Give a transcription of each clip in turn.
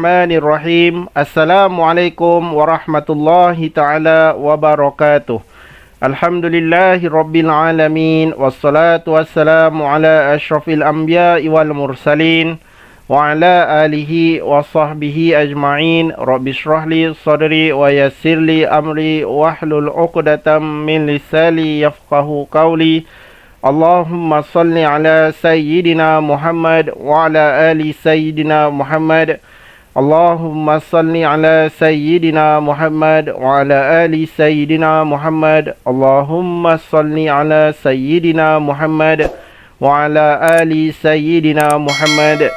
Bismillahirrahmanirrahim. Assalamualaikum warahmatullahi taala wabarakatuh. Alhamdulillahi rabbil alamin. Wassalatu wassalamu ala asyrafil anbiya'i wal mursalin wa ala alihi wa sahbihi ajma'in. Rabbi shrah li sadri wa yassir li amri wahlul 'uqdatam min lisani yafqahu qawli. Allahumma salli ala Sayyidina Muhammad wa ala ali Sayyidina Muhammad. Allahumma salli ala Sayyidina Muhammad wa ala ali Sayyidina Muhammad. Allahumma salli ala Sayyidina Muhammad wa ala ali Sayyidina Muhammad.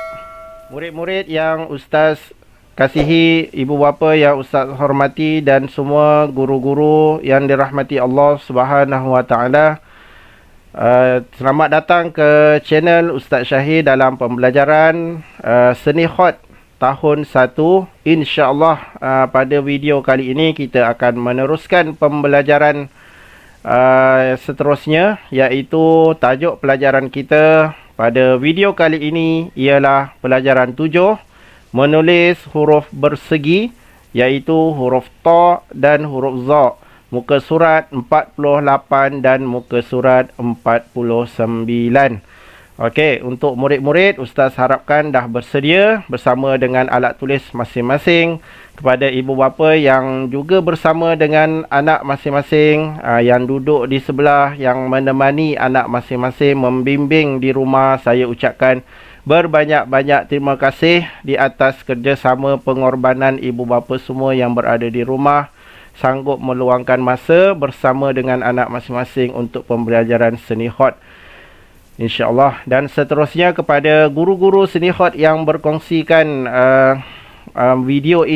Murid-murid yang Ustaz kasihi, ibu bapa yang Ustaz hormati, dan semua guru-guru yang dirahmati Allah Subhanahu wa taala. Selamat datang ke channel Ustaz Syahir dalam pembelajaran Seni Khot tahun 1. InsyaAllah pada video kali ini kita akan meneruskan pembelajaran seterusnya, iaitu tajuk pelajaran kita pada video kali ini ialah pelajaran 7, menulis huruf bersegi, iaitu huruf Ta dan huruf Za. Muka surat 48 dan muka surat 49. Okey, untuk murid-murid, Ustaz harapkan dah bersedia bersama dengan alat tulis masing-masing. Kepada ibu bapa yang juga bersama dengan anak masing-masing, yang duduk di sebelah, yang menemani anak masing-masing membimbing di rumah, saya ucapkan berbanyak-banyak terima kasih di atas kerjasama pengorbanan ibu bapa semua yang berada di rumah, sanggup meluangkan masa bersama dengan anak masing-masing untuk pembelajaran Seni Khot, insya-Allah. Dan seterusnya kepada guru-guru Seni Khot yang berkongsikan video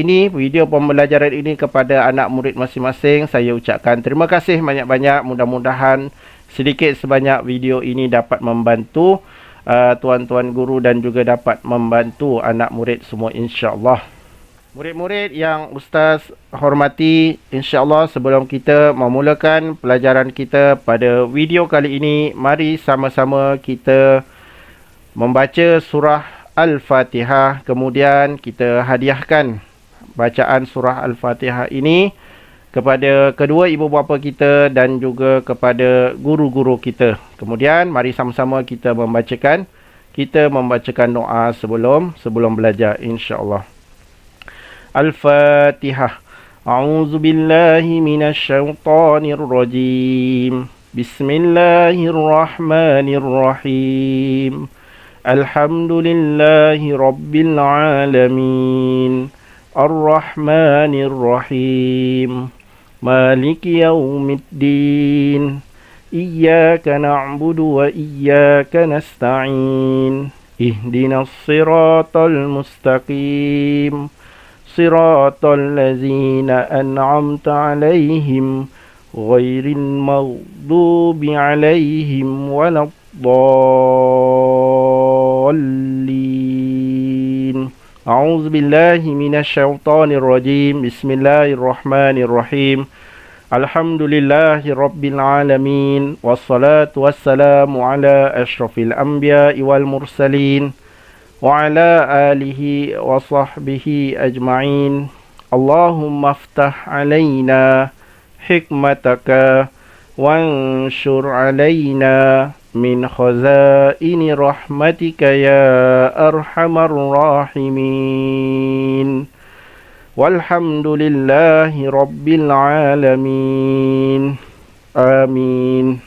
pembelajaran ini kepada anak murid masing-masing, saya ucapkan terima kasih banyak-banyak. Mudah-mudahan sedikit sebanyak video ini dapat membantu tuan-tuan guru dan juga dapat membantu anak murid semua, insya-Allah. Murid-murid yang Ustaz hormati, insya-Allah sebelum kita memulakan pelajaran kita pada video kali ini, mari sama-sama kita membaca surah Al-Fatihah. Kemudian kita hadiahkan bacaan surah Al-Fatihah ini kepada kedua ibu bapa kita dan juga kepada guru-guru kita. Kemudian mari sama-sama kita membacakan doa sebelum belajar, insya-Allah. Al-Fatihah. A'udzu billahi minasy syaithanir rajim. Bismillahirrahmanirrahim. Alhamdulillahi rabbil alamin. Ar-Rahmanir Rahim. Maliki yaumiddin. Iyyaka na'budu wa iyyaka nasta'in. Ihdinas siratal mustaqim. صراط الذين أنعمت عليهم غير المغضوب عليهم ولا الضالين. أعوذ بالله من الشيطان الرجيم. بسم الله الرحمن الرحيم. الحمد لله رب العالمين. والصلاة والسلام على أشرف الأنبياء والمرسلين وعلى آله وصحبه أجمعين. اللهم افتح علينا حكمتك وانشر علينا من خزائن رحمتك يا أرحم الراحمين. والحمد لله رب العالمين. آمين.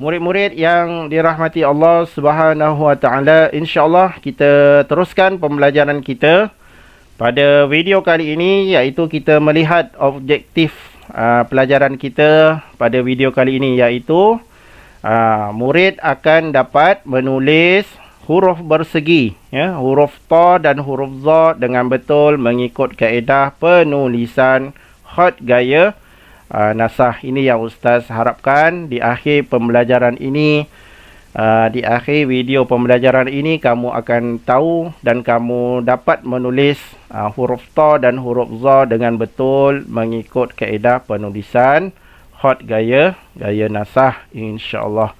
Murid-murid yang dirahmati Allah Subhanahu wa taala, insya-Allah kita teruskan pembelajaran kita pada video kali ini, iaitu kita melihat objektif pelajaran kita pada video kali ini, iaitu murid akan dapat menulis huruf bersegi, huruf Ta dan huruf Za dengan betul mengikut kaedah penulisan khot gaya nasah. Ini yang Ustaz harapkan di akhir pembelajaran ini, di akhir video pembelajaran ini, kamu akan tahu dan kamu dapat menulis huruf Ta dan huruf Za dengan betul mengikut kaedah penulisan khot gaya nasah, insya-Allah.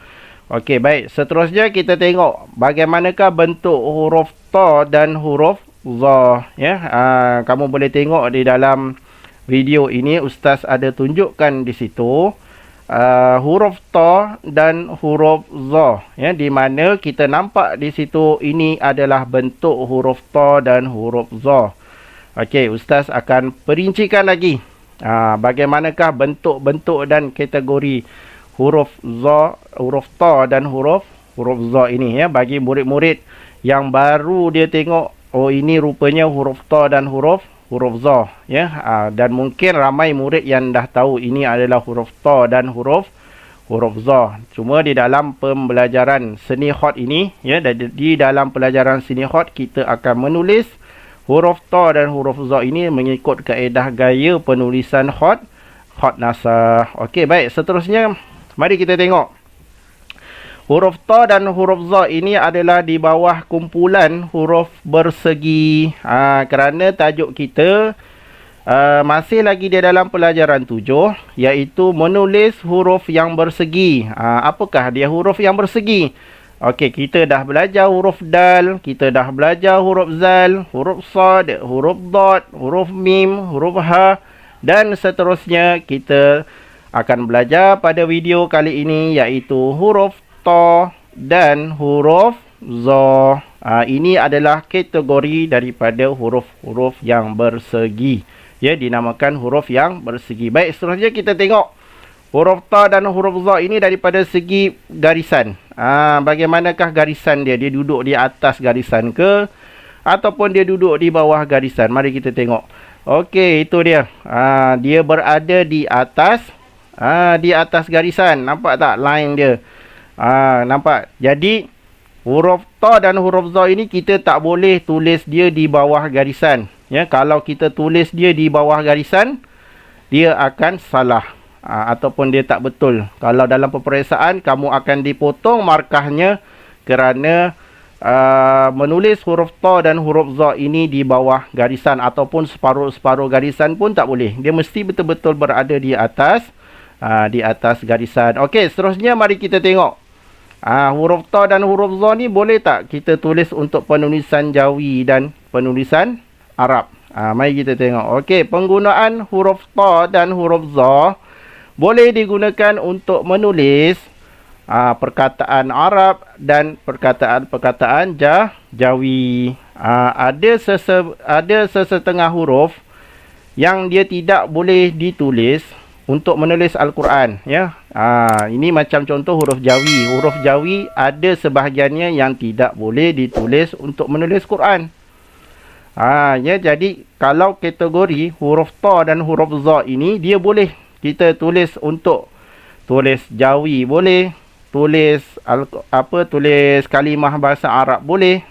Okey, baik. Seterusnya kita tengok bagaimanakah bentuk huruf Ta dan huruf za, ya. Kamu boleh tengok di dalam video ini ustaz ada tunjukkan di situ huruf ta dan huruf za, ya, di mana kita nampak di situ ini adalah bentuk huruf ta dan huruf za. Okey, ustaz akan perincikan lagi bagaimanakah bentuk-bentuk dan kategori huruf za, huruf ta dan huruf za ini, ya, bagi murid-murid yang baru dia tengok, oh ini rupanya huruf ta dan huruf za, ya. Dan mungkin ramai murid yang dah tahu ini adalah huruf ta dan huruf za. Cuma di dalam pembelajaran seni khot ini, ya, di dalam pelajaran seni khot kita akan menulis huruf ta dan huruf za ini mengikut kaedah gaya penulisan khot nasakh. Okey, baik, seterusnya mari kita tengok. Huruf ta dan huruf za ini adalah di bawah kumpulan huruf bersegi. Kerana tajuk kita masih lagi di dalam pelajaran 7, iaitu menulis huruf yang bersegi. Apakah dia huruf yang bersegi? Okey, kita dah belajar huruf dal, kita dah belajar huruf zal, huruf sad, huruf dad, huruf mim, huruf ha, dan seterusnya kita akan belajar pada video kali ini iaitu huruf ta dan huruf za. Ini adalah kategori daripada huruf-huruf yang bersegi, ya, dinamakan huruf yang bersegi. Baik, seterusnya kita tengok huruf ta dan huruf za ini daripada segi garisan. Bagaimanakah garisan dia? Dia duduk di atas garisan ke ataupun dia duduk di bawah garisan? Mari kita tengok. Okey, itu dia. Dia berada di atas garisan. Nampak tak line dia? Nampak? Jadi huruf ta dan huruf za ini kita tak boleh tulis dia di bawah garisan, ya. Kalau kita tulis dia di bawah garisan, dia akan salah ataupun dia tak betul. Kalau dalam peperiksaan kamu akan dipotong markahnya kerana menulis huruf ta dan huruf za ini di bawah garisan ataupun separuh-separuh garisan pun tak boleh. Dia mesti betul-betul berada di atas garisan. Okey, seterusnya mari kita tengok. Huruf ta dan huruf za ni boleh tak kita tulis untuk penulisan Jawi dan penulisan Arab? Mari kita tengok. Okey, penggunaan huruf ta dan huruf za boleh digunakan untuk menulis perkataan Arab dan perkataan Jawi. Ada sesetengah huruf yang dia tidak boleh ditulis untuk menulis Al-Quran, ya. Ini macam contoh huruf Jawi. Huruf Jawi ada sebahagiannya yang tidak boleh ditulis untuk menulis Quran. Ya, jadi kalau kategori huruf ta dan huruf za ini dia boleh kita tulis untuk tulis Jawi, boleh tulis tulis kalimah bahasa Arab, boleh.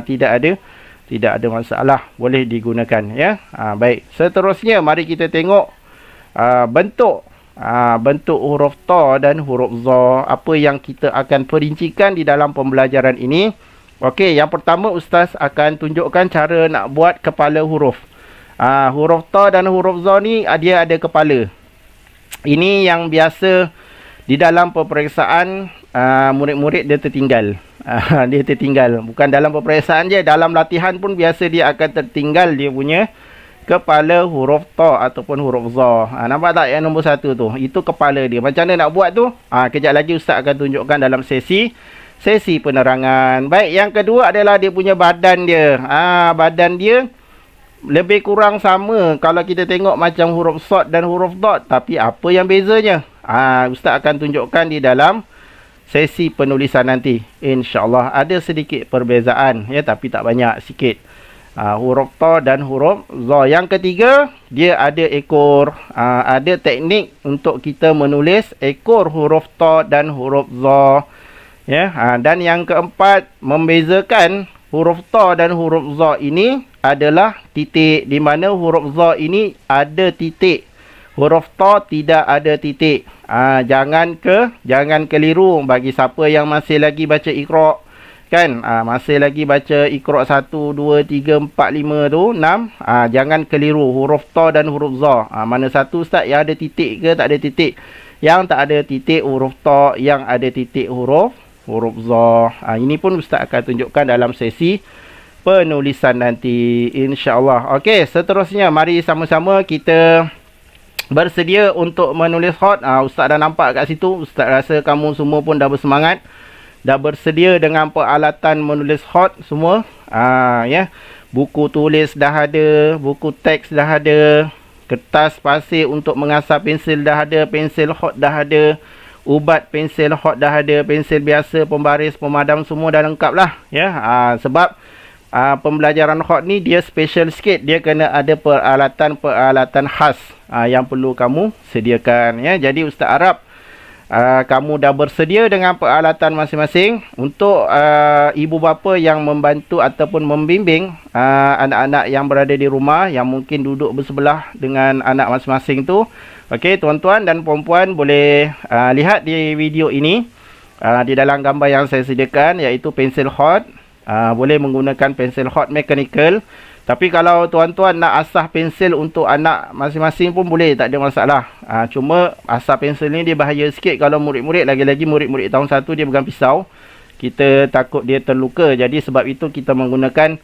Tidak ada masalah, boleh digunakan, ya. Baik, seterusnya mari kita tengok bentuk huruf ta dan huruf za, apa yang kita akan perincikan di dalam pembelajaran ini. Okey, yang pertama ustaz akan tunjukkan cara nak buat kepala huruf. Huruf ta dan huruf za ni dia ada kepala. Ini yang biasa di dalam peperiksaan murid-murid dia tertinggal. Dia tertinggal. Bukan dalam peperiksaan je, dalam latihan pun biasa dia akan tertinggal dia punya kepala huruf ta ataupun huruf za. Nampak tak yang nombor 1 tu? Itu kepala dia. Macam mana nak buat tu? Kejap lagi ustaz akan tunjukkan dalam sesi penerangan. Baik, yang kedua adalah dia punya badan dia. Badan dia lebih kurang sama kalau kita tengok macam huruf sad dan huruf dad, tapi apa yang bezanya? Ustaz akan tunjukkan di dalam sesi penulisan nanti. InsyaAllah ada sedikit perbezaan, ya, tapi tak banyak, sikit. Huruf ta dan huruf za. Yang ketiga, dia ada ekor. Ada teknik untuk kita menulis ekor huruf ta dan huruf za, ya. Dan yang keempat, membezakan huruf ta dan huruf za ini adalah titik, di mana huruf za ini ada titik, huruf ta tidak ada titik. Jangan keliru bagi siapa yang masih lagi baca Iqra, kan? Masih lagi baca Iqra 1 2 3 4 5 tu 6. Jangan keliru huruf ta dan huruf za. Mana satu ustaz yang ada titik ke tak ada titik? Yang tak ada titik huruf ta, yang ada titik huruf za. Ini pun ustaz akan tunjukkan dalam sesi penulisan nanti, insya-Allah. Okey, seterusnya mari sama-sama kita bersedia untuk menulis hot. Ustaz dah nampak kat situ. Ustaz rasa kamu semua pun dah bersemangat, dah bersedia dengan peralatan menulis hot semua. Ya. Buku tulis dah ada, buku teks dah ada, kertas pasir untuk mengasah pensil dah ada, pensil hot dah ada, ubat pensel hot dah ada, pensel biasa, pembaris, pemadam semua dah lengkap lah. Ya. Sebab pembelajaran hot ni dia special sikit. Dia kena ada peralatan khas yang perlu kamu sediakan. Ya. Jadi Ustaz harap kamu dah bersedia dengan peralatan masing-masing. Untuk ibu bapa yang membantu ataupun membimbing anak-anak yang berada di rumah, yang mungkin duduk bersebelah dengan anak masing-masing tu. Okey, tuan-tuan dan puan-puan boleh lihat di video ini. Di dalam gambar yang saya sediakan, iaitu pensel hot. Boleh menggunakan pensel hot mechanical. Tapi kalau tuan-tuan nak asah pensel untuk anak masing-masing pun boleh, tak ada masalah. Cuma asah pensel ni dia bahaya sikit kalau murid-murid, lagi-lagi murid-murid tahun 1 dia pegang pisau. Kita takut dia terluka. Jadi sebab itu kita menggunakan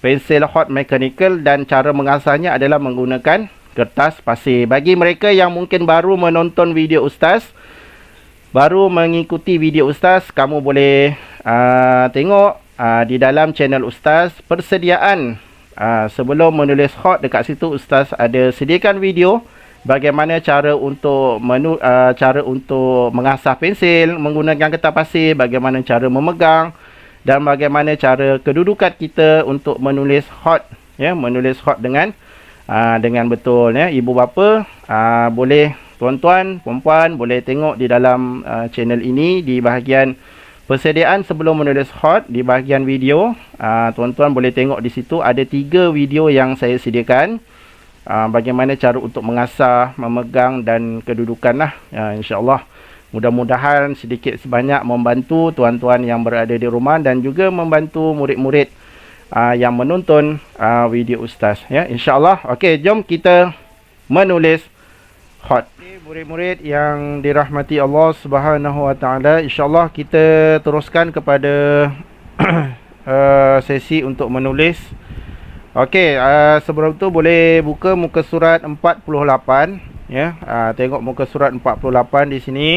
pensel hot mechanical, dan cara mengasahnya adalah menggunakan kertas pasir. Bagi mereka yang mungkin baru menonton video Ustaz, baru mengikuti video Ustaz, kamu boleh tengok di dalam channel Ustaz persediaan. Sebelum menulis hot, dekat situ Ustaz ada sediakan video bagaimana cara untuk mengasah pensil menggunakan kertas pasir, bagaimana cara memegang, dan bagaimana cara kedudukan kita untuk menulis hot. Ya, menulis hot dengan betul. Ya. Ibu bapa boleh, tuan-tuan, puan-puan boleh tengok di dalam channel ini di bahagian persediaan sebelum menulis hot. Di bahagian video, tuan-tuan boleh tengok di situ ada 3 video yang saya sediakan. Bagaimana cara untuk mengasah, memegang dan kedudukan lah. InsyaAllah mudah-mudahan sedikit sebanyak membantu tuan-tuan yang berada di rumah dan juga membantu murid-murid yang menonton video Ustaz. Ya, InsyaAllah. Okey, jom kita menulis hot. Murid-murid yang dirahmati Allah Subhanahu Wa Taala, insya-Allah kita teruskan kepada sesi untuk menulis. Okey, sebelum tu boleh buka muka surat 48 ya. Tengok muka surat 48 di sini.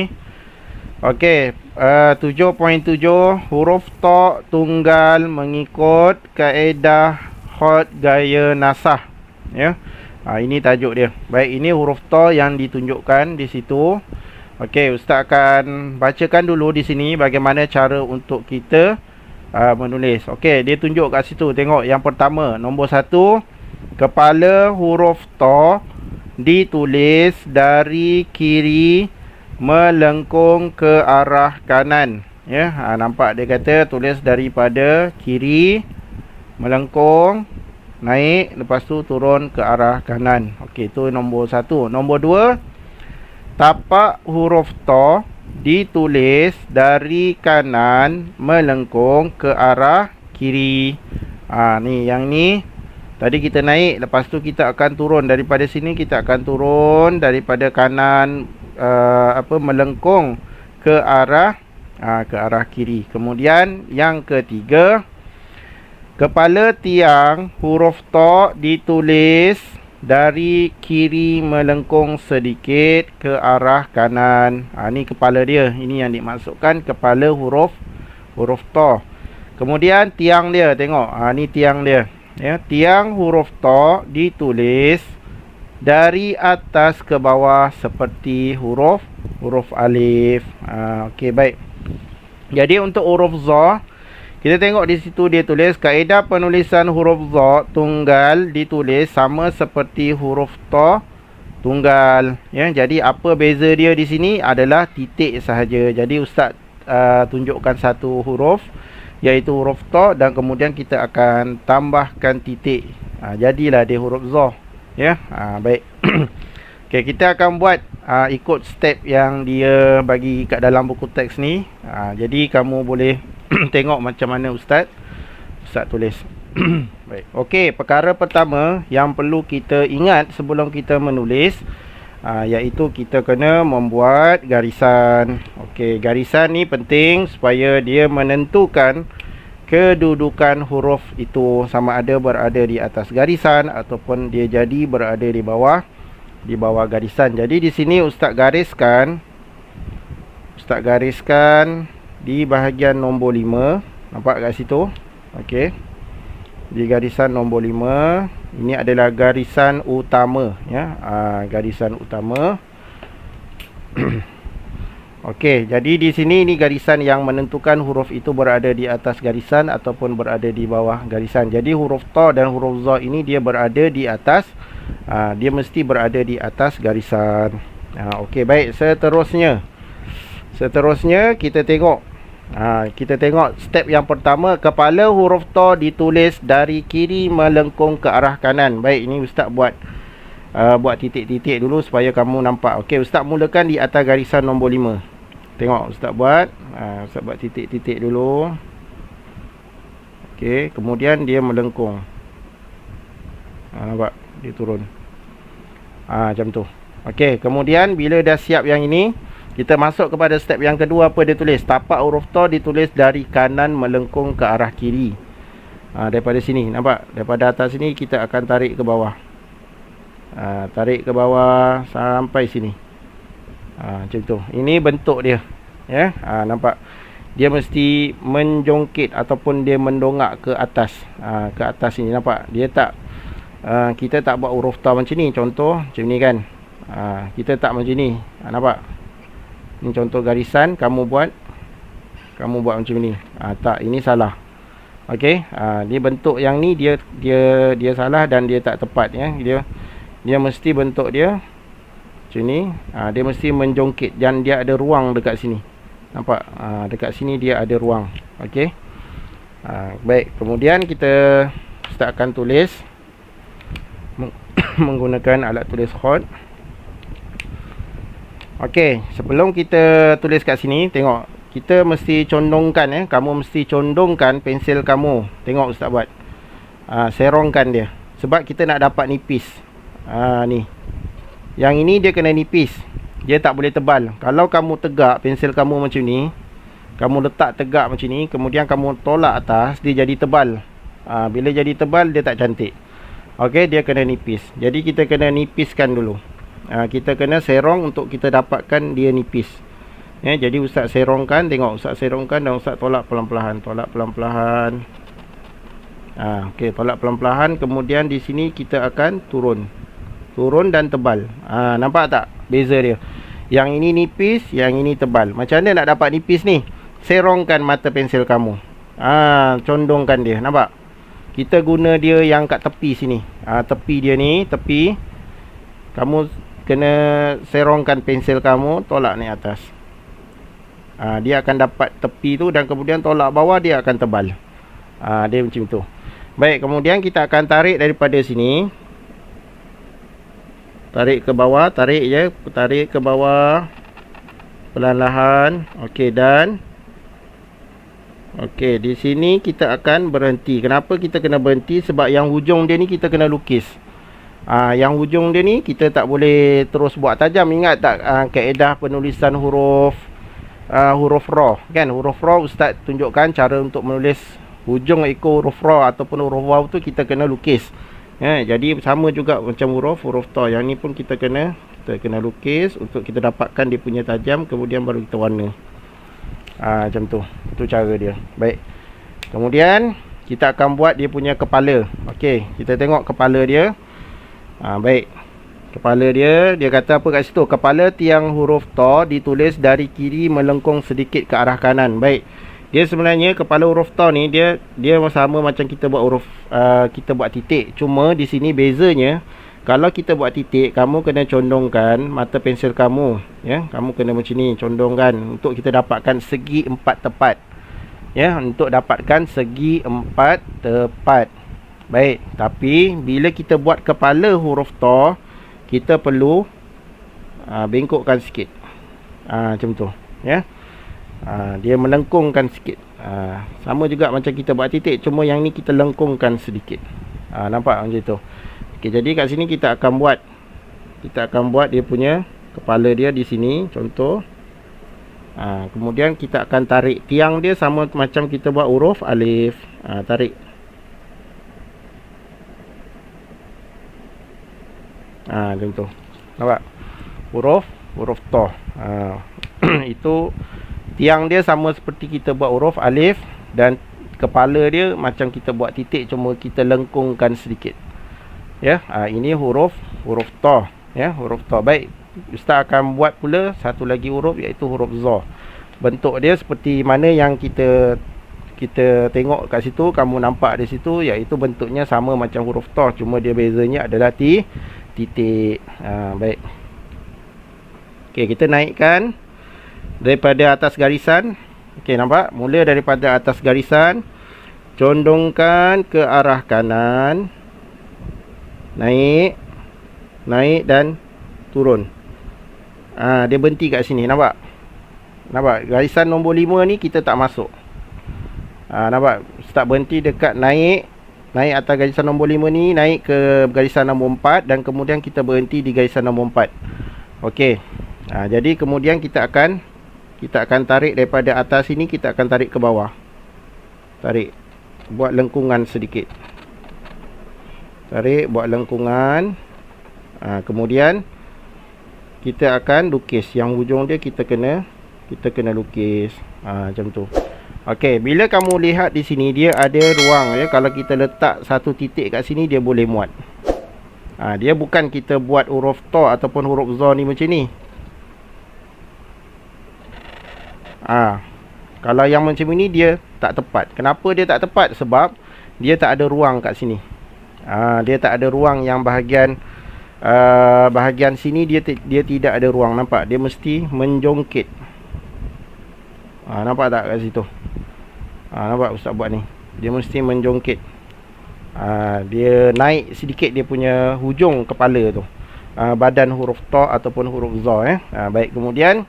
Okey, 7.7 huruf ta tunggal mengikut kaedah hot gaya nasah ya. Ini tajuk dia. Baik, ini huruf ta yang ditunjukkan di situ. Okey, Ustaz akan bacakan dulu di sini bagaimana cara untuk kita menulis. Okey, dia tunjuk kat situ. Tengok yang pertama, nombor 1, kepala huruf ta ditulis dari kiri melengkung ke arah kanan. Ya, nampak dia kata tulis daripada kiri melengkung naik, lepas tu turun ke arah kanan. Okey, itu nombor 1. Nombor 2, tapak huruf ta ditulis dari kanan melengkung ke arah kiri. Ni yang ni tadi kita naik, lepas tu kita akan turun daripada sini, kita akan turun daripada kanan melengkung ke arah kiri. Kemudian yang ketiga, kepala tiang huruf ta ditulis dari kiri melengkung sedikit ke arah kanan. Ni kepala dia. Ini yang dimaksudkan kepala huruf ta. Kemudian tiang dia, tengok. Ni tiang dia. Ya, tiang huruf ta ditulis dari atas ke bawah seperti huruf alif. Okey, baik. Jadi untuk huruf za, kita tengok di situ dia tulis kaedah penulisan huruf za tunggal ditulis sama seperti huruf ta tunggal. Ya, jadi apa beza dia di sini adalah titik sahaja. Jadi Ustaz tunjukkan satu huruf, iaitu huruf ta, dan kemudian kita akan tambahkan titik. Jadilah dia huruf za. Ya, baik. Okey, kita akan buat ikut step yang dia bagi kat dalam buku teks ni. Jadi kamu boleh tengok macam mana Ustaz tulis. Baik. Okey, perkara pertama yang perlu kita ingat sebelum kita menulis, iaitu kita kena membuat garisan. Okey, garisan ni penting supaya dia menentukan kedudukan huruf itu sama ada berada di atas garisan ataupun dia jadi berada di bawah garisan. Jadi di sini Ustaz gariskan di bahagian nombor 5. Nampak kat situ? Okey. Di garisan nombor 5, ini adalah garisan utama, ya. Garisan utama. Okey, jadi di sini ini garisan yang menentukan huruf itu berada di atas garisan ataupun berada di bawah garisan. Jadi huruf ta dan huruf za ini dia berada di atas, dia mesti berada di atas garisan. Okey, baik, seterusnya kita tengok. Kita tengok step yang pertama, kepala huruf ta ditulis dari kiri melengkung ke arah kanan. Baik, ini Ustaz buat titik-titik dulu supaya kamu nampak. Okey, Ustaz mulakan di atas garisan nombor 5. Tengok Ustaz buat. Ustaz buat titik-titik dulu. Okey, kemudian dia melengkung. Nampak? Dia turun. Macam tu. Okey, kemudian bila dah siap yang ini, kita masuk kepada step yang kedua. Apa dia tulis? Tapak huruf ta ditulis dari kanan melengkung ke arah kiri. Daripada sini, nampak? Daripada atas sini kita akan tarik ke bawah. Tarik ke bawah sampai sini. Macam tu. Ini bentuk dia, ya. Nampak? Dia mesti menjongkit ataupun dia mendongak ke atas. Ke atas sini, nampak? Dia tak kita tak buat huruf ta macam ni. Contoh macam ni kan. Kita tak macam ni. Nampak? Ini contoh garisan, kamu buat macam ni. Tak, ini salah. Okey, dia bentuk yang ni dia salah dan dia tak tepat, ya. Dia mesti bentuk dia macam ni. Dia mesti menjongkit dan dia ada ruang dekat sini. Nampak? Dekat sini dia ada ruang. Okey. Baik, kemudian kita akan tulis menggunakan alat tulis khot. Okey, sebelum kita tulis kat sini, tengok, kita mesti condongkan, ya. Kamu mesti condongkan pensil kamu. Tengok Ustaz buat. Serongkan dia. Sebab kita nak dapat nipis. Ni. Yang ini dia kena nipis. Dia tak boleh tebal. Kalau kamu tegak pensil kamu macam ni, kamu letak tegak macam ni, kemudian kamu tolak atas, dia jadi tebal. Bila jadi tebal, dia tak cantik. Okey, dia kena nipis. Jadi kita kena nipiskan dulu. Kita kena serong untuk kita dapatkan dia nipis, ya. Jadi Ustaz serongkan. Tengok, Ustaz serongkan dan Ustaz tolak pelan-pelan. Okey, tolak pelan-pelan. Kemudian di sini kita akan turun dan tebal. Nampak tak beza dia? Yang ini nipis, yang ini tebal. Macam mana nak dapat nipis ni? Serongkan mata pensil kamu. Condongkan dia. Nampak? Kita guna dia yang kat tepi sini. Tepi dia ni, tepi. Kamu kena serongkan pensil kamu, tolak ni atas. Dia akan dapat tepi tu dan kemudian tolak bawah, dia akan tebal. Dia macam tu. Baik, kemudian kita akan tarik daripada sini. Tarik ke bawah, tarik je, tarik ke bawah perlahan-lahan. Okey, dan okey, di sini kita akan berhenti. Kenapa kita kena berhenti? Sebab yang hujung dia ni kita kena lukis. Yang hujung dia ni kita tak boleh terus buat tajam. Ingat tak kaedah penulisan huruf ra, kan? Huruf ra Ustaz tunjukkan cara untuk menulis hujung ekor huruf ra ataupun huruf waw tu kita kena lukis, ya. Jadi sama juga macam huruf ta. Yang ni pun kita kena lukis untuk kita dapatkan dia punya tajam, kemudian baru kita warna. Macam tu. Itu cara dia. Baik. Kemudian kita akan buat dia punya kepala. Okey, kita tengok kepala dia. Baik. Kepala dia kata apa kat situ? Kepala tiang huruf ta ditulis dari kiri melengkung sedikit ke arah kanan. Baik. Dia sebenarnya kepala huruf ta ni dia sama macam kita buat huruf kita buat titik. Cuma di sini bezanya, kalau kita buat titik, kamu kena condongkan mata pensil kamu, ya. Kamu kena macam ni, condongkan untuk kita dapatkan segi 4 tepat. Ya, untuk dapatkan segi 4 tepat. Baik, tapi bila kita buat kepala huruf ta, kita perlu bengkokkan sikit. Macam tu, ya. Dia melengkungkan sikit. Sama juga macam kita buat titik, cuma yang ni kita lengkungkan sedikit. Nampak macam tu. Okey, jadi kat sini kita akan buat dia punya kepala dia di sini, contoh. Kemudian kita akan tarik tiang dia sama macam kita buat huruf alif. Tarik. Macam tu. Nampak? Huruf ta. Itu tiang dia sama seperti kita buat huruf alif, dan kepala dia macam kita buat titik, cuma kita lengkungkan sedikit. Ya, ini huruf ta, ya, huruf ta. Baik, Ustaz akan buat pula satu lagi huruf, iaitu huruf za. Bentuk dia seperti mana yang kita tengok kat situ, kamu nampak di situ, iaitu bentuknya sama macam huruf ta, cuma dia bezanya adalah titik. Baik. Okey, kita naikkan daripada atas garisan. Okey, nampak? Mula daripada atas garisan, condongkan ke arah kanan, naik dan turun. Dia berhenti kat sini, nampak? Garisan nombor 5 ni kita tak masuk. Nampak? Start berhenti dekat naik atas garisan nombor 5 ni, naik ke garisan nombor 4, dan kemudian kita berhenti di garisan nombor 4. Okey. Jadi kemudian kita akan tarik daripada atas sini, kita akan tarik ke bawah. Tarik. Buat lengkungan sedikit. Tarik, buat lengkungan. Kemudian kita akan lukis. Yang hujung dia kita kena lukis. Macam tu. Okey, bila kamu lihat di sini, dia ada ruang, ya. Kalau kita letak satu titik kat sini, dia boleh muat. Dia bukan kita buat huruf ta ataupun huruf za ni macam ni. Kalau yang macam ini dia tak tepat. Kenapa dia tak tepat? Sebab dia tak ada ruang kat sini. Dia tak ada ruang yang bahagian sini, dia tidak ada ruang. Nampak? Dia mesti menjongkit. Nampak tak kat situ? Nampak Ustaz buat ni? Dia mesti menjongkit. Dia naik sedikit dia punya hujung kepala tu. Badan huruf ta ataupun huruf za. Baik, kemudian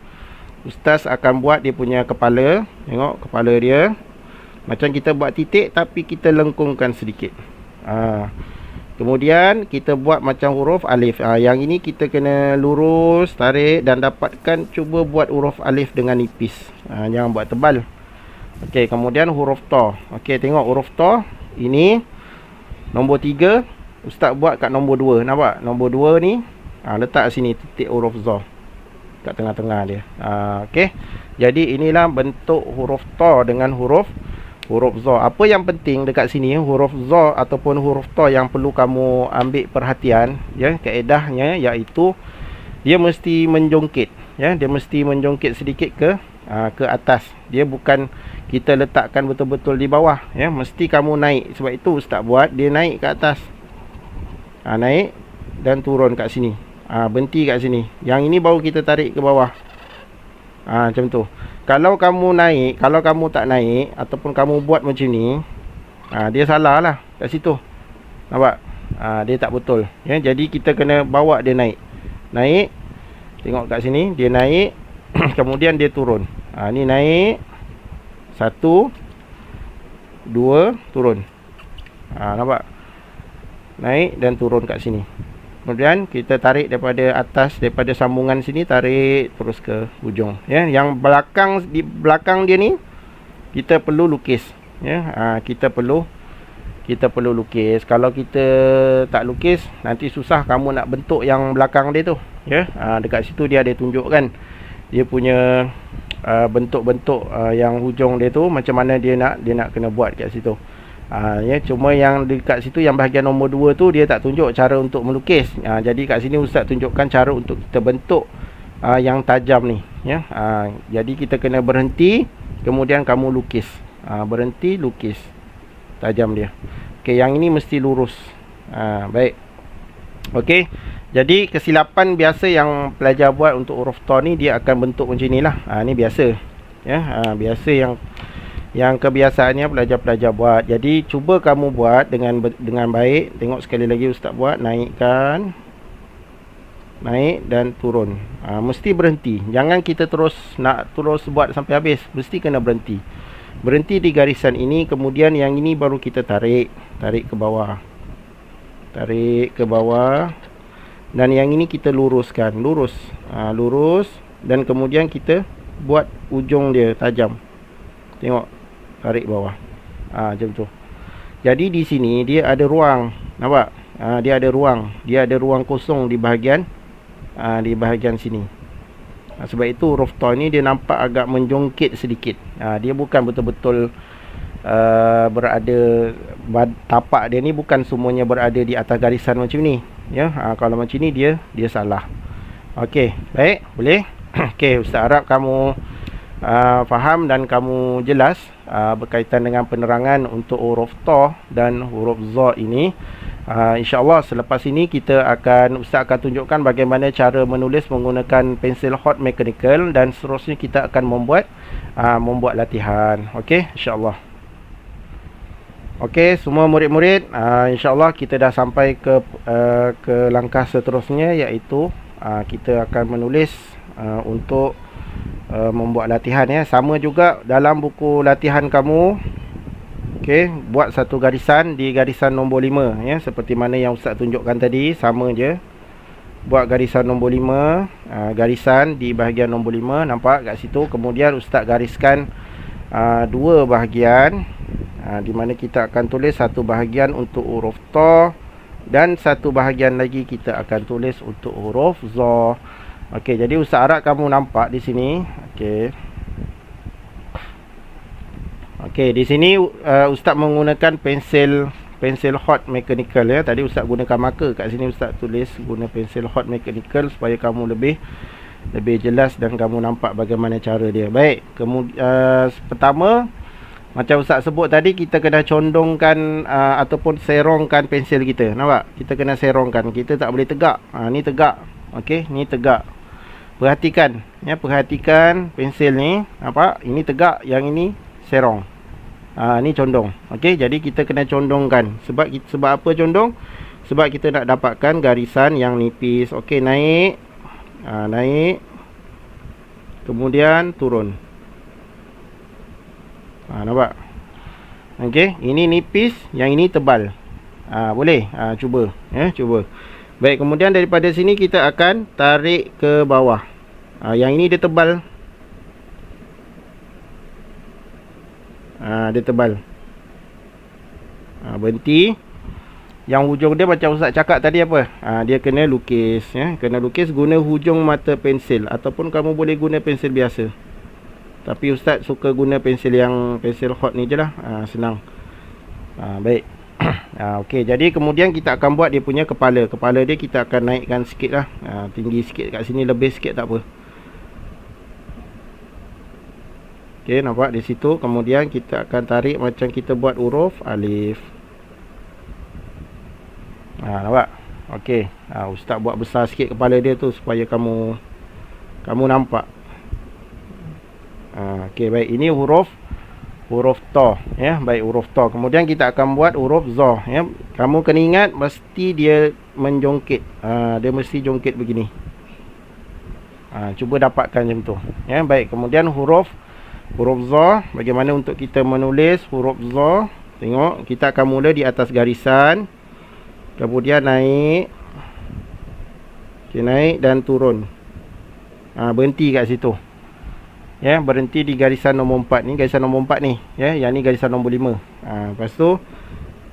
Ustaz akan buat dia punya kepala. Tengok kepala dia. Macam kita buat titik, tapi kita lengkungkan sedikit. Kemudian kita buat macam huruf alif. Yang ini kita kena lurus, tarik, dan dapatkan, cuba buat huruf alif dengan nipis. Jangan buat tebal. Okey, kemudian huruf ta. Okey, tengok huruf ta. Ini nombor 3. Ustaz buat kat nombor 2. Nampak? Nombor 2 ni letak sini titik huruf za kat tengah-tengah dia. Okey. Jadi inilah bentuk huruf ta dengan huruf za. Apa yang penting dekat sini, huruf za ataupun huruf ta yang perlu kamu ambil perhatian, ya, kaedahnya iaitu dia mesti menjongkit, ya. Dia mesti menjongkit sedikit ke atas. Dia bukan kita letakkan betul-betul di bawah, ya. Mesti kamu naik. Sebab itu Ustaz buat dia naik ke atas. Naik dan turun kat sini. Berhenti kat sini. Yang ini baru kita tarik ke bawah. Macam tu. Kalau kamu naik, kalau kamu tak naik ataupun kamu buat macam ni, dia salah lah kat situ. Nampak? Dia tak betul, ya. Jadi kita kena bawa dia naik. Naik. Tengok kat sini, dia naik. Kemudian dia turun. Ni naik. 1 2 turun. Nampak? Naik dan turun kat sini. Kemudian kita tarik daripada atas, daripada sambungan sini, tarik terus ke hujung, ya. Yang di belakang dia ni kita perlu lukis, ya. Kita perlu lukis. Kalau kita tak lukis, nanti susah kamu nak bentuk yang belakang dia tu, ya. Dekat situ dia ada tunjukkan dia punya bentuk-bentuk yang hujung dia tu macam mana dia nak kena buat kat situ. Ya, cuma yang dekat situ, yang bahagian nombor 2 tu, dia tak tunjuk cara untuk melukis. Jadi kat sini Ustaz tunjukkan cara untuk kita bentuk yang tajam ni, ya. Jadi kita kena berhenti, kemudian kamu lukis. Berhenti, lukis. Tajam dia. Okey, yang ini mesti lurus. Baik. Okey. Jadi kesilapan biasa yang pelajar buat untuk huruf ta ni, dia akan bentuk macam inilah. Ni biasa. Ya, biasa yang kebiasaannya pelajar-pelajar buat. Jadi cuba kamu buat dengan baik. Tengok sekali lagi Ustaz buat. Naikkan, naik dan turun. Mesti berhenti. Jangan kita terus buat sampai habis. Mesti kena berhenti. Berhenti di garisan ini. Kemudian yang ini baru kita tarik ke bawah. Tarik ke bawah. Dan yang ini kita luruskan. Lurus. Dan kemudian kita buat ujung dia tajam. Tengok, tarik bawah. Macam tu. Jadi di sini dia ada ruang, nampak? Dia ada ruang. Dia ada ruang kosong di bahagian sini. Sebab itu huruf ta ni dia nampak agak menjongkit sedikit. Dia bukan betul-betul berada, tapak dia ni bukan semuanya berada di atas garisan macam ni, ya. Kalau macam ni dia salah. Okey, baik, boleh. Okey, Ustaz harap kamu faham dan kamu jelas berkaitan dengan penerangan untuk huruf ta dan huruf za ini. InsyaAllah selepas ini Ustaz akan tunjukkan bagaimana cara menulis menggunakan pensel hot mechanical, dan seterusnya kita akan membuat latihan. Okey, insyaAllah. Okey, semua murid-murid, insyaAllah kita dah sampai ke langkah seterusnya, iaitu kita akan menulis untuk membuat latihan, ya. Sama juga dalam buku latihan kamu. Okey, buat satu garisan di garisan nombor 5, ya, seperti mana yang Ustaz tunjukkan tadi, sama je. Buat garisan nombor 5, garisan di bahagian nombor 5, nampak kat situ. Kemudian Ustaz gariskan dua bahagian, di mana kita akan tulis satu bahagian untuk huruf ta dan satu bahagian lagi kita akan tulis untuk huruf za. Okey, jadi Ustaz harap kamu nampak di sini. Okey. Okey, di sini Ustaz menggunakan pensel hot mechanical, ya. Tadi Ustaz gunakan marker, kat sini Ustaz tulis guna pensel hot mechanical supaya kamu lebih jelas dan kamu nampak bagaimana cara dia. Baik, kemudian pertama, macam Ustaz sebut tadi, kita kena condongkan ataupun serongkan pensel kita. Nampak? Kita kena serongkan. Kita tak boleh tegak. Ni tegak. Okey, ni tegak. Perhatikan, ya, perhatikan pensel ni. Nampak? Ini tegak, yang ini serong. Ni condong. Okey, jadi kita kena condongkan. Sebab apa condong? Sebab kita nak dapatkan garisan yang nipis. Okey, naik. Naik. Kemudian turun. Nampak? Okey, ini nipis, yang ini tebal. Boleh? Cuba, ya, cuba. Baik, kemudian daripada sini kita akan tarik ke bawah. Yang ini dia tebal. Dia tebal. Berhenti. Yang hujung dia macam Ustaz cakap tadi apa? Dia kena lukis, ya. Kena lukis guna hujung mata pensel, ataupun kamu boleh guna pensel biasa. Tapi Ustaz suka guna pensel hot ni je lah. Senang. Baik. Okey, jadi kemudian kita akan buat dia punya kepala. Kepala dia kita akan naikkan sikit lah. Tinggi sikit kat sini, lebih sikit tak apa. Okey, nampak di situ. Kemudian kita akan tarik macam kita buat huruf alif. Nampak? Okey. Ustaz buat besar sikit kepala dia tu supaya kamu nampak. Okey, baik. Ini huruf ta, ya. Baik, huruf ta. Kemudian kita akan buat huruf za, ya. Kamu kena ingat mesti dia menjongkit. Dia mesti jongkit begini. Cuba dapatkan macam tu, ya. Baik, kemudian huruf za, bagaimana untuk kita menulis huruf za? Tengok, kita akan mula di atas garisan, kemudian naik. Okey, naik dan turun. Berhenti kat situ. Ya, berhenti di garisan nombor 4 ni, garisan nombor 4 ni, ya. Yang ni garisan nombor 5. Lepas tu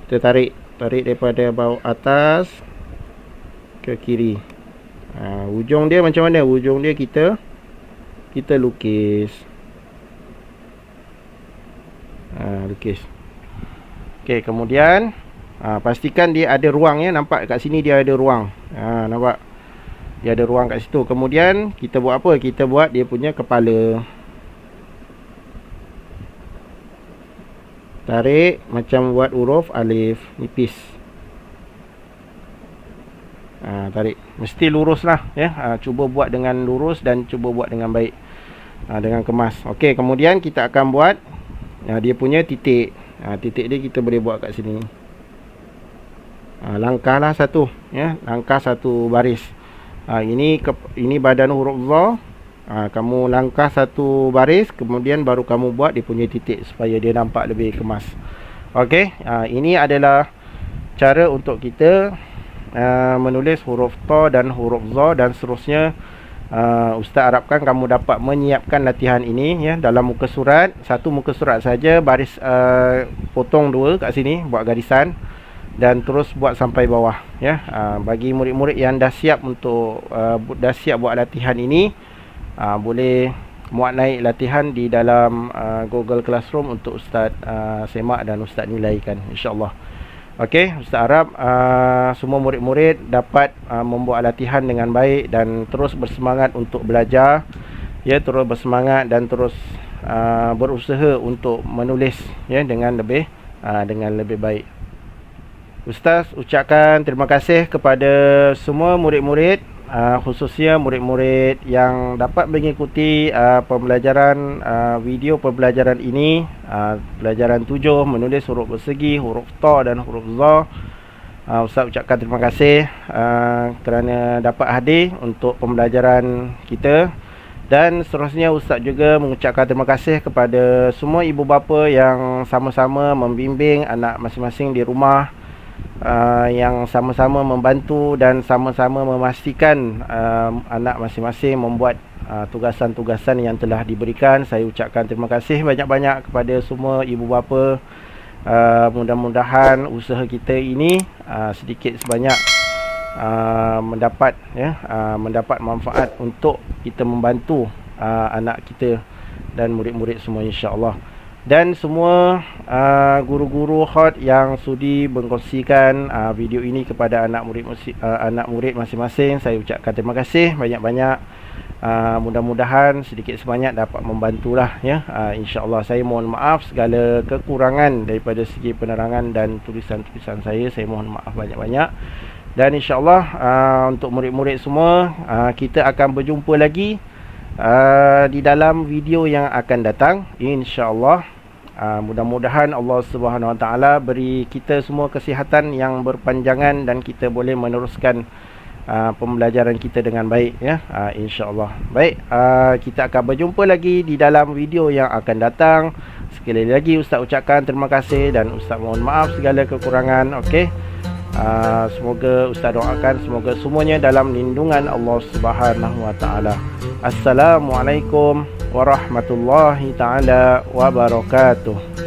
kita tarik daripada bawah atas ke kiri. Ujung dia macam mana? Ujung dia kita lukis. Lukis. Okey, kemudian pastikan dia ada ruang, ya. Nampak kat sini dia ada ruang. Nampak? Dia ada ruang kat situ. Kemudian kita buat apa? Kita buat dia punya kepala. Tarik macam buat huruf alif, nipis. Tarik. Mesti lurus lah, ya. Cuba buat dengan lurus dan cuba buat dengan baik, dengan kemas. Okey, kemudian kita akan buat dia punya titik. Titik dia kita boleh buat kat sini. Langkahlah satu, ya. Langkah satu baris. Ini badan huruf za. Kamu langkah satu baris, kemudian baru kamu buat dia punya titik supaya dia nampak lebih kemas. Okey, ini adalah cara untuk kita menulis huruf ta dan huruf za, dan seterusnya Ustaz harapkan kamu dapat menyiapkan latihan ini ya dalam muka surat, satu muka surat saja, baris potong dua kat sini, buat garisan dan terus buat sampai bawah ya. Bagi murid-murid yang dah siap untuk dah siap buat latihan ini, boleh muat naik latihan di dalam Google Classroom untuk Ustaz semak dan Ustaz nilaikan, insya-Allah. Okey, Ustaz harap semua murid-murid dapat membuat latihan dengan baik dan terus bersemangat untuk belajar ya, terus bersemangat dan terus berusaha untuk menulis ya dengan lebih baik. Ustaz ucapkan terima kasih kepada semua murid-murid, khususnya murid-murid yang dapat mengikuti pembelajaran video pembelajaran ini, pelajaran 7 menulis huruf bersegi, huruf ta dan huruf za. Ustaz ucapkan terima kasih kerana dapat hadir untuk pembelajaran kita. Dan seterusnya Ustaz juga mengucapkan terima kasih kepada semua ibu bapa yang sama-sama membimbing anak masing-masing di rumah, yang sama-sama membantu dan sama-sama memastikan anak masing-masing membuat tugasan-tugasan yang telah diberikan. Saya ucapkan terima kasih banyak-banyak kepada semua ibu bapa. Mudah-mudahan usaha kita ini sedikit sebanyak mendapat manfaat untuk kita membantu anak kita dan murid-murid semua, insya-Allah. Dan semua guru-guru hot yang sudi mengkongsikan video ini kepada anak murid masing-masing, saya ucapkan terima kasih banyak-banyak. Mudah-mudahan sedikit sebanyak dapat membantulah ya. Insya-Allah. Saya mohon maaf segala kekurangan daripada segi penerangan dan tulisan-tulisan saya mohon maaf banyak-banyak. Dan insya-Allah untuk murid-murid semua, kita akan berjumpa lagi di dalam video yang akan datang, insya-Allah. Mudah-mudahan Allah Subhanahu Wa Taala beri kita semua kesihatan yang berpanjangan dan kita boleh meneruskan pembelajaran kita dengan baik ya, insya-Allah. Baik, kita akan berjumpa lagi di dalam video yang akan datang. Sekali lagi Ustaz ucapkan terima kasih dan Ustaz mohon maaf segala kekurangan. Okey. Semoga Ustaz doakan semoga semuanya dalam lindungan Allah Subhanahu Wa Taala. Assalamualaikum warahmatullahi taala wabarakatuh.